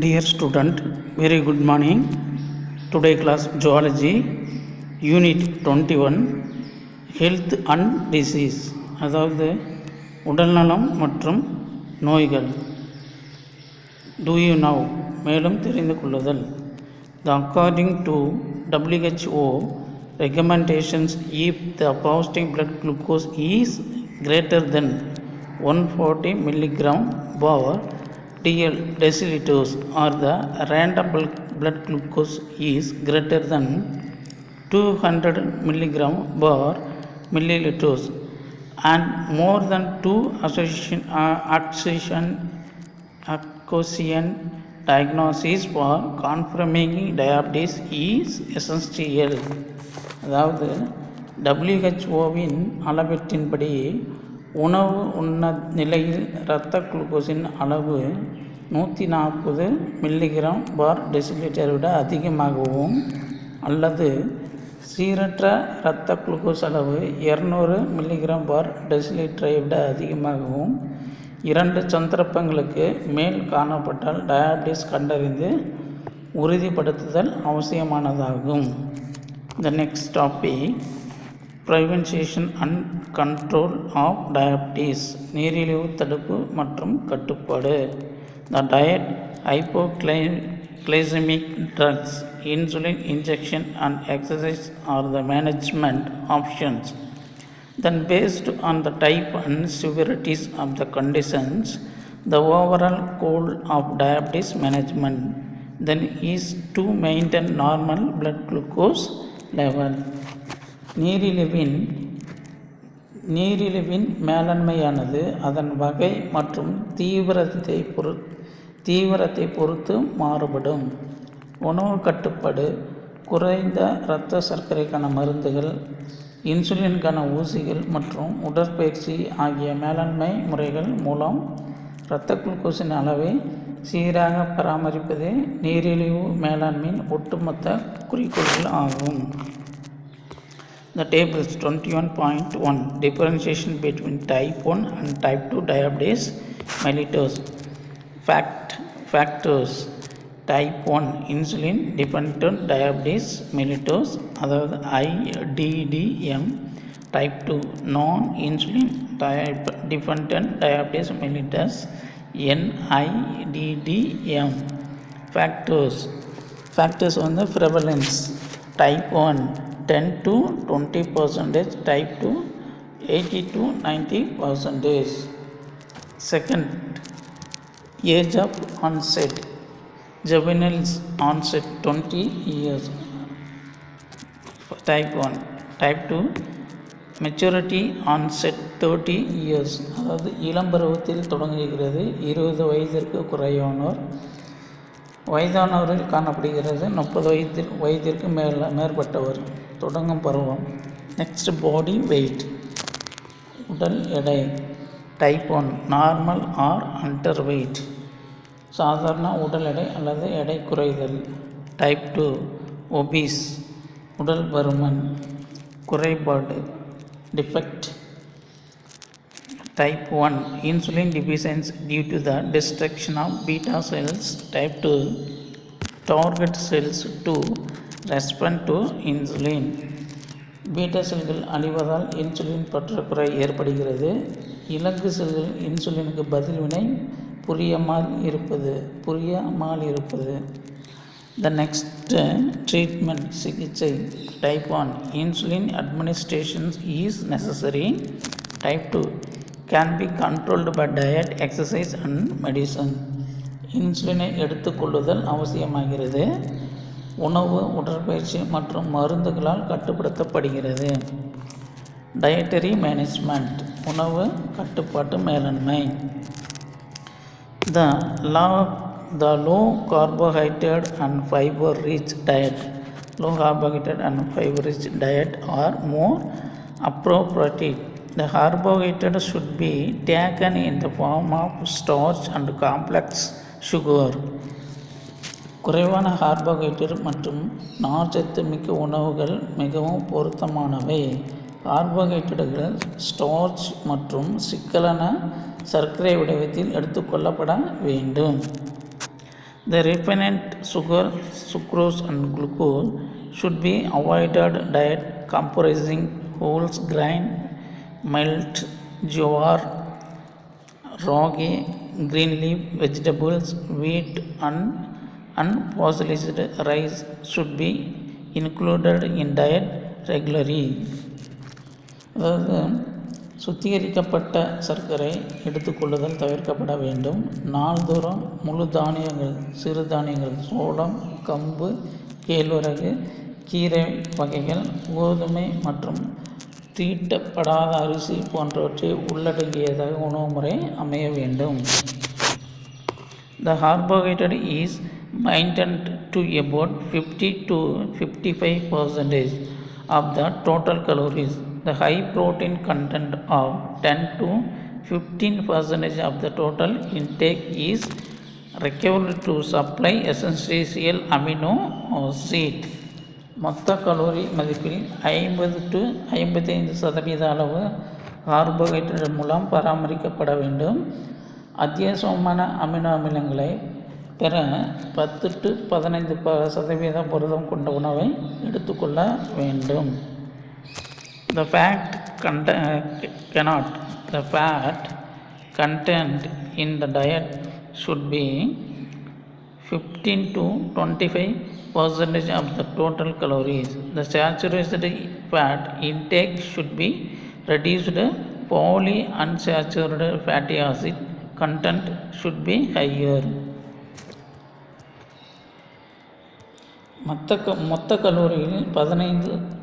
Dear student, very good morning. Today class Zoology, Unit 21, Health and Disease. அதாவது உடல்நலம் மற்றும் நோய்கள். Do you know? மேலும் தெரிந்து கொள்ளுதல். According to WHO recommendations, if the fasting blood glucose is greater than 140 milligram per deciliters or the random blood glucose is greater than 200 milligram per milliliters and more than 2 association diagnosis for confirming diabetes is essential. அதாவது WHOவின் அளவீட்டின்படி உணவு உண்ண நிலையில் இரத்த குளுக்கோஸின் அளவு 140 milligram பார் டெசிலிட்டரை விட அதிகமாகவும் அல்லது சீரற்ற இரத்த குளுக்கோஸ் அளவு 200 மில்லிகிராம் பார் டெசிலிட்டரை விட அதிகமாகவும் 2 சந்தர்ப்பங்களுக்கு மேல் காணப்பட்டால் டயாபிட்டிஸ் கண்டறிந்து உறுதிப்படுத்துதல் அவசியமானதாகும். The next topic, prevention and control of diabetes, நீரிழிவு தடுப்பு மற்றும் கட்டுப்பாடு. The diet, hypoglycemic drugs, insulin injection and exercise are the management options. Then based on the type and severities of the conditions, the overall goal of diabetes management then is to maintain normal blood glucose level. நீரிழிவின் மேலாண்மையானது அதன் வகை மற்றும் தீவிரத்தை பொறுத்து மாறுபடும். உணவு கட்டுப்பாடு, குறைந்த இரத்த சர்க்கரைக்கான மருந்துகள், இன்சுலினுக்கான ஊசிகள் மற்றும் உடற்பயிற்சி ஆகிய மேலாண்மை முறைகள் மூலம் இரத்த குளுக்கோஸின் அளவை சீராக பராமரிப்பதே நீரிழிவு மேலாண்மையின் ஒட்டுமொத்த குறிக்கோள்கள் ஆகும். The table is 21.1, differentiation between type 1 and type 2 diabetes mellitus. Factors. Type 1 insulin dependent diabetes mellitus, அதாவது IDDM. Type 2 non insulin dependent diabetes mellitus, NIDDM. Factors on the prevalence. Type 1 10 to 20%, type 2 80 to 90%. Second, age of onset. Juvenile onset 20 years, type 1. Type 2 maturity onset 30 years, அதாவது இளம்பருவத்தில் தொடங்குகிறது. 20 வயதிற்கு குறைவானோர், வயதானவரில் காணப்படுகிறது. 30 வயதிற்கு மேற்பட்டவர் தொடங்கும் பருவம். Next, body weight, உடல் எடை. Type 1 normal are under wait, சாதாரண உடல் எடை அல்லது எடை குறைதல். டைப் 2 ஒபீஸ், உடல் பருமன், குறைபாடு, defect. Type 1 insulin deficiency due to the destruction of beta cells. Type 2 target cells to respond to insulin. Beta செல்கள் அழிவதால் இன்சுலின் பற்றாக்குறை ஏற்படுகிறது. இலக்கு செல்கள் இன்சுலினுக்கு பதில் வினை புரியாமல் இருப்பது. The next treatment, சிகிச்சை. Type 1 insulin administration is necessary. Type 2 can be controlled by diet, exercise and medicine. இன்சுலினை எடுத்துக்கொள்ளுதல் அவசியமாகிறது. உணவு, உடற்பயிற்சி மற்றும் மருந்துகளால் கட்டுப்படுத்தப்படுகிறது. டயட்டரி மேனேஜ்மெண்ட், உணவு கட்டுப்பாட்டு மேலாண்மை. The low carbohydrate and fiber rich diet. Low carbohydrate and fiber rich diet are more appropriate. The carbohydrate should be taken in the form of starch and complex sugar. குறைவான carbohydrate மற்றும் நார்ச்சத்து மிக்க உணவுகள் மிகவும் பொருத்தமானவை. கார்போஹைட்ரேட்டுகள் ஸ்டார்ச் மற்றும் சிக்கலான சர்க்கரை வடிவத்தில் எடுத்துக்கொள்ளப்பட வேண்டும். The refined sugar, sucrose and glucose should be avoided. Diet comprising whole grain, malt, jowar, ragi, green leaf vegetables, wheat and unpolished rice should be included in diet regularly. அதாவது சுத்திகரிக்கப்பட்ட சர்க்கரை எடுத்துக்கொள்ளுதல் தவிர்க்கப்பட வேண்டும். நாள்தோறும் முழு தானியங்கள், சிறு தானியங்கள், சோளம், கம்பு, கேழ்வரகு, கீரை வகைகள், கோதுமை மற்றும் தீட்டப்படாத அரிசி போன்றவற்றை உள்ளடங்கியதாக உணவு முறை அமைய வேண்டும். The carbohydrate is maintained to about 50 to 55% of the total calories. The high protein content of 10 to 15% of the total intake is required to supply essential amino acids. மொத்த கலோரி மதிப்பில் 50 to 55% அளவு கார்போஹைட்ரேட் மூலம் பராமரிக்கப்பட வேண்டும். அத்தியாவசியமான amino அமிலங்களை பெற 10 to 15% புரதம் கொண்ட உணவை எடுத்துக்கொள்ள வேண்டும். The fat content in the diet should be 15 to 25% of the total calories. The saturated fat intake should be reduced. Polyunsaturated fatty acid content should be higher. மொத்த கலோரியில் 15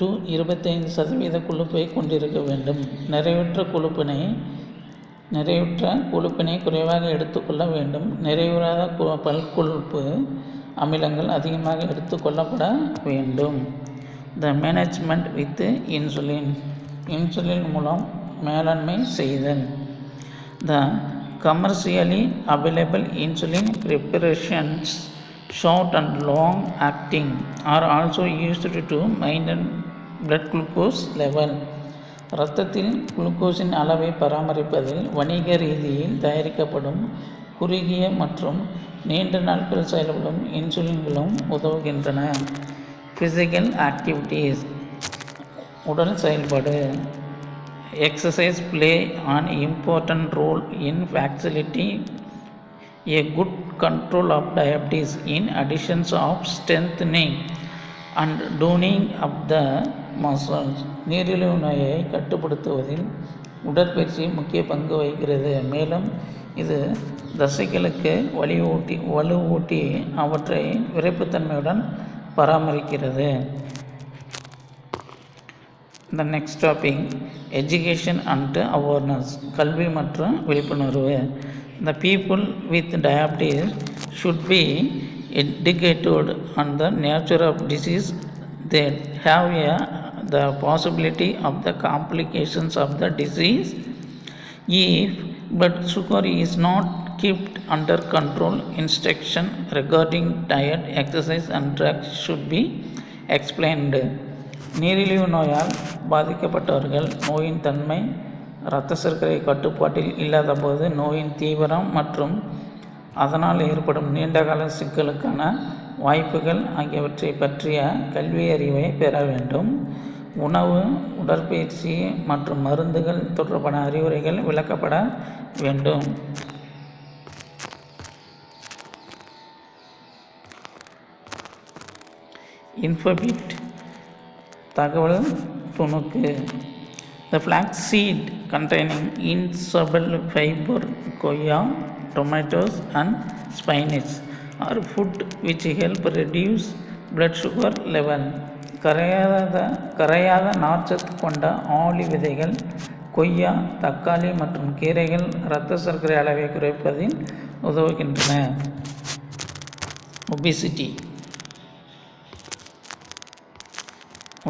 to 25% கொழுப்பை கொண்டிருக்க வேண்டும். நிறைவுற்ற கொழுப்பினை குறைவாக எடுத்துக்கொள்ள வேண்டும். நிறைவுறாத பல்கொழுப்பு அமிலங்கள் அதிகமாக எடுத்துக்கொள்ளப்பட வேண்டும். த மேனேஜ்மெண்ட் வித் இன்சுலின் மூலம் மேலாண்மை செய்தல். The commercially available insulin preparations short and long acting are also used to maintain blood glucose level. இரத்தத்தில் குளுக்கோஸின் அளவை பராமரிப்பதில் வணிக ரீதியில் தயாரிக்கப்படும் குறுகிய மற்றும் நீண்ட நாட்கள் செயல்படும் இன்சுலின்களும் உதவுகின்றன. ஃபிசிக்கல் ஆக்டிவிட்டீஸ், உடல் செயல்பாடு. Exercise play an important role in facilitating a good control of diabetes in addition of strengthening and toning of the muscles. நீரிழிவு நோயை கட்டுப்படுத்துவதில் உடற்பயிற்சி முக்கிய பங்கு வகிக்கிறது. மேலும் இது தசைகளுக்கு வலுவூட்டி அவற்றை விரைப்புத்தன்மையுடன் பராமரிக்கிறது. The next topic, education and awareness, கல்வி மற்றும் விழிப்புணர்வு. The people with diabetes should be educated on the nature of disease. They have the possibility of the complications of the disease. If blood sugar is not kept under control, instruction regarding diet, exercise and drugs should be explained. நீரிழிவு நோயால் பாதிக்கப்பட்டவர்கள் நோயின் தன்மை, இரத்த சர்க்கரை கட்டுப்பாட்டில் இல்லாத போது நோயின் தீவிரம் மற்றும் அதனால் ஏற்படும் நீண்டகால சிக்கலுக்கான வாய்ப்புகள் ஆகியவற்றை பற்றிய கல்வி அறிவை பெற வேண்டும். உணவு, உடற்பயிற்சி மற்றும் மருந்துகள் தொடர்பான அறிவுரைகள் விளக்கப்பட வேண்டும். இன்ஃபோபிட் தகவல் துணுக்கு. The flax seed containing insoluble fiber, koya, tomatoes and spinach are food which help reduce blood sugar level. கரையாத நார்ச்சத்து கொண்ட ஆளி விதைகள், கொய்யா, தக்காளி மற்றும் கீரைகள் இரத்த சர்க்கரை அளவை குறைப்பதில் உதவுகின்றன. ஒபிசிட்டி,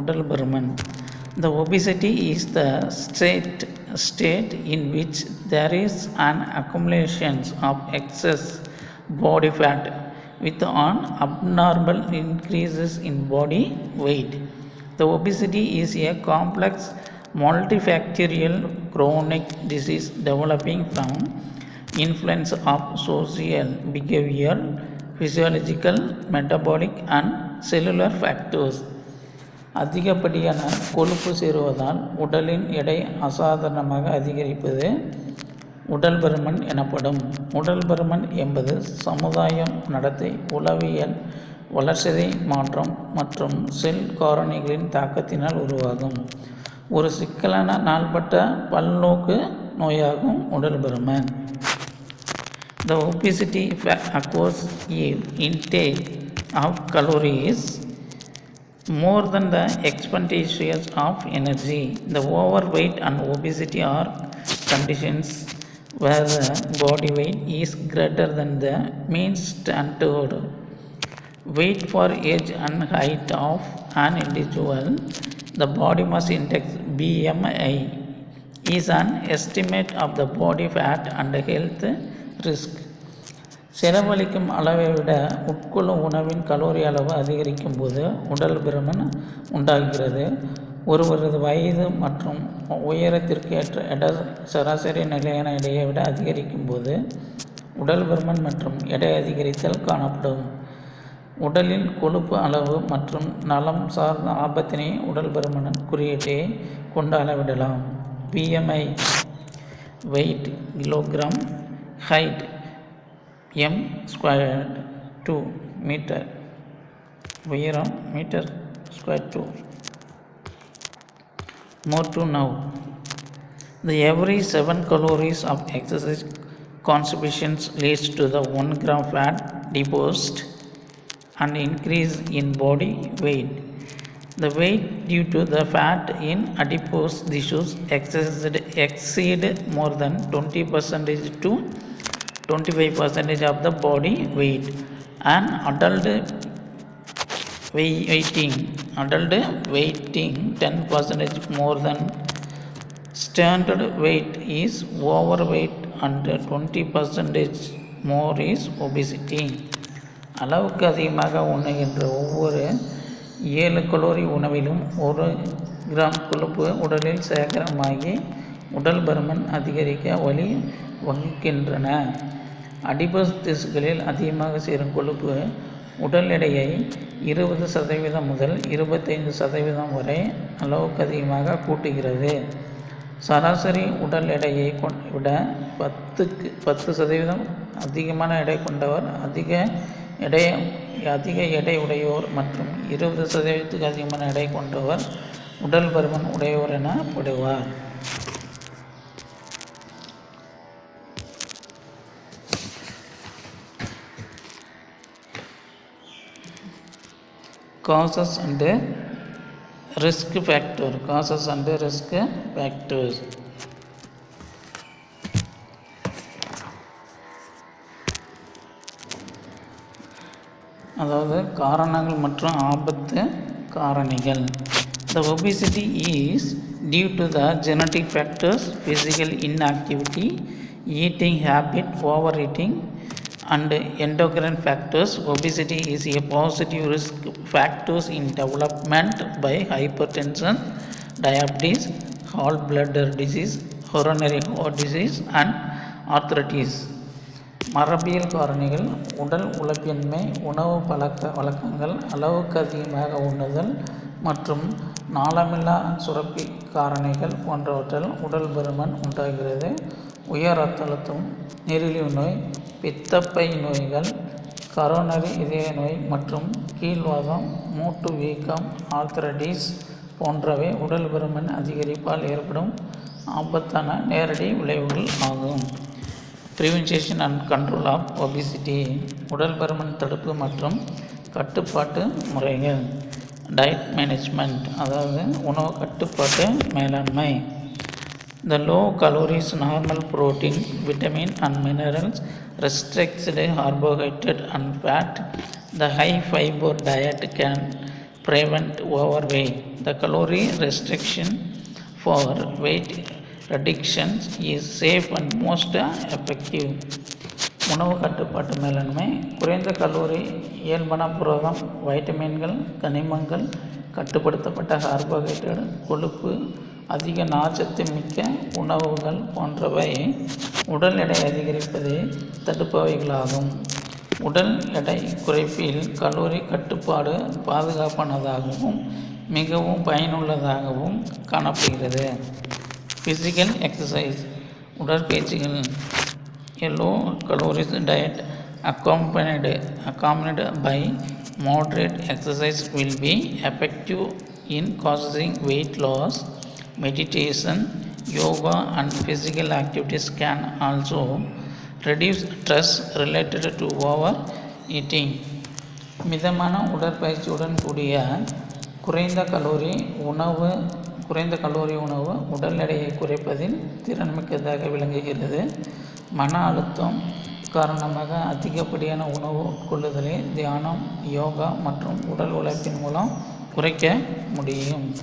உடல் பருமன். The obesity is the state in which there is an accumulation of excess body fat with an abnormal increases in body weight. The obesity is a complex multifactorial chronic disease developing from influence of social, behavioral physiological, metabolic and cellular factors. அதிகப்படியான கொழுப்பு சேருவதால் உடலின் எடை அசாதாரணமாக அதிகரிப்பது உடல் பருமன் எனப்படும். உடல் பருமன் என்பது சமுதாயம், நடத்தை, உளவியல், வளர்சிதை மாற்றம் மற்றும் செல் காரணிகளின் தாக்கத்தினால் உருவாகும் ஒரு சிக்கலான நாள்பட்ட பல்நோக்கு நோயாகும் உடல் பருமன். The obesity occurs if intake of calories more than the expenditure of energy. The overweight and obesity are conditions where the body weight is greater than the mean standard weight for age and height of an individual. The body mass index BMI is an estimate of the body fat and health risk. செலவழிக்கும் அளவை விட உட்கொள்ளும் உணவின் calorie அளவு அதிகரிக்கும் போது உடல் பருமன் உண்டாகிறது. ஒருவரது வயது மற்றும் உயரத்திற்கு ஏற்ற சராசரி நிலையான எடையை விட அதிகரிக்கும் போது உடல் பருமன் மற்றும் எடை அதிகரித்தல் காணப்படும். உடலில் கொழுப்பு அளவு மற்றும் நலம் சார்ந்த ஆபத்தினை உடல் பருமன் குறியீட்டை கொண்டு அளவிடலாம். BMI weight kilogram, height m²2 metre, உயரம் m²2. More to know. The every 7 calories of excessive consumption leads to the 1 gram fat deposed and increase in body weight. The weight due to the fat in adipose tissues exceed more than 20% to 25% of the body weight. An adult weighting 10% more than standard weight is overweight and 20% more is obesity. அளவுக்கு அதிகமாக உண்ணுகின்ற ஒவ்வொரு 7 calorie உணவிலும் 1 gram கொழுப்பு உடலில் சேகரமாகி உடல் பருமன் அதிகரிக்க வழி வகுக்கின்றன. அடிபஸ் திசுக்களில் அதிகமாக சேரும் கொழுப்பு உடல் எடையை 20% முதல் 25% வரை அளவுக்கு அதிகமாக கூட்டுகிறது. சராசரி உடல் எடையை விட 10% அதிகமான எடை கொண்டவர் அதிக எடை உடையோர் மற்றும் 20% அதிகமான எடை கொண்டவர் உடல் பருமன் உடையோர் எனப்படுவார். Causes and risk factors. அதாவது காரணங்கள் மற்றும் ஆபத்து காரணிகள். The obesity is due to the genetic factors, physical inactivity, eating habit, overeating and endocrine factors. Obesity is a positive risk factors in development by hypertension, diabetes, gallbladder disease, coronary heart disease and arthritis. மரபியல் காரணிகள் உடல் உழைப்பின்மை, உணவு வழக்கங்கள், அளவுக்கு அதிகமாக உண்ணுதல் மற்றும் நாளமில்லா சுரப்பி காரணிகள் போன்றவற்றால் உடல் பருமன் உண்டாகிறது. உயர் இரத்த அழுத்தம், நீரிழிவு நோய், பித்தப்பை நோய்கள், கரோனரி இதய நோய் மற்றும் கீழ்வாதம், மூட்டு வீக்கம், ஆர்த்ரைட்டிஸ் போன்றவை உடல் பருமன் அதிகரிப்பால் ஏற்படும் ஆபத்தான நேரடி விளைவுகள் ஆகும். Prevention and control of obesity. உடல் பருமன் தடுப்பு மற்றும் கட்டுப்பாட்டு முறைகள். டயட் மேனேஜ்மெண்ட், அதாவது உணவு கட்டுப்பாட்டு மேலாண்மை. The low calories, normal protein, vitamin and minerals, restricted carbohydrate and fat. The high fiber diet can prevent overweight. The calorie restriction for weight reduction is safe and most effective. உணவு கட்டுப்பாட்டு மேலாண்மை. குறைந்த calorie, இயல்பான புரதம், வைட்டமின்கள், கனிமங்கள், கட்டுப்படுத்தப்பட்ட carbohydrate, கொழுப்பு, அதிக நார்ச்சத்து மிக்க உணவுகள் போன்றவை உடல் எடை அதிகரிப்பதை தடுப்பவைகளாகும். உடல் எடை குறைப்பில் கலோரி கட்டுப்பாடு பாதுகாப்பானதாகவும் மிகவும் பயனுள்ளதாகவும் காணப்படுகிறது. ஃபிசிக்கல் எக்ஸசைஸ் உடற்பயிற்சிகள். A low calories diet accompanied by moderate exercise will be effective in causing weight loss. Meditation, yoga and physical activities can also reduce stress related to overeating. மிதமான உடற்பயிற்சியுடன் கூடிய குறைந்த கலோரி உணவு உடல் எடையை குறைப்பதில் திறன்மிக்கதாக விளங்குகிறது. மன அழுத்தம் காரணமாக அதிகப்படியான உணவு உட்கொள்ளுதலை தியானம், யோகா மற்றும் உடல் உழைப்பின் மூலம் குறைக்க முடியும்.